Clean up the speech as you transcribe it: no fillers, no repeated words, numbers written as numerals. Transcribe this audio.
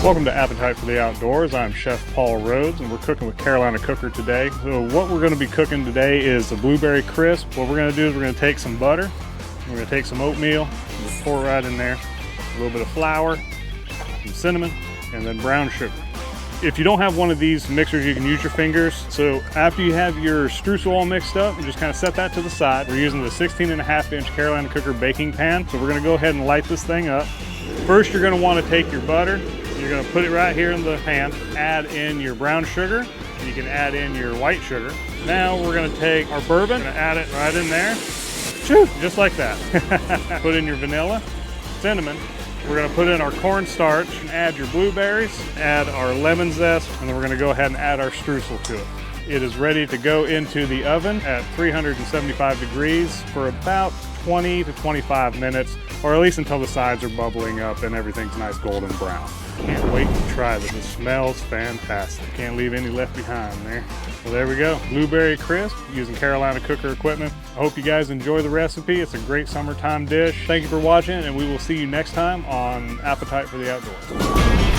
Welcome to Appetite for the Outdoors. I'm Chef Paul Rhodes and we're cooking with Carolina Cooker today. So what we're going to be cooking today is a blueberry crisp. What we're going to do is we're going to take some butter, we're going to take some oatmeal, we'll pour right in there, a little bit of flour, some cinnamon, and then brown sugar. If you don't have one of these mixers, you can use your fingers. So after you have your streusel all mixed up, you just kind of set that to the side. We're using the 16.5-inch Carolina Cooker baking pan. So we're going to go ahead and light this thing up. First, you're going to want to take your butter. You're going to put it right here in the pan, add in your brown sugar, and you can add in your white sugar. Now we're going to take our bourbon, we're going to add it right in there, just like that. Put in your vanilla, cinnamon. We're going to put in our cornstarch and add your blueberries, add our lemon zest, and then we're going to go ahead and add our streusel to it. It is ready to go into the oven at 375 degrees for about 20 to 25 minutes, or at least until the sides are bubbling up and everything's nice golden brown. Can't wait to try this. It smells fantastic. Can't leave any left behind there. Well, there we go. Blueberry crisp using Carolina Cooker equipment. I hope you guys enjoy the recipe. It's a great summertime dish. Thank you for watching, and we will see you next time on Appetite for the Outdoors.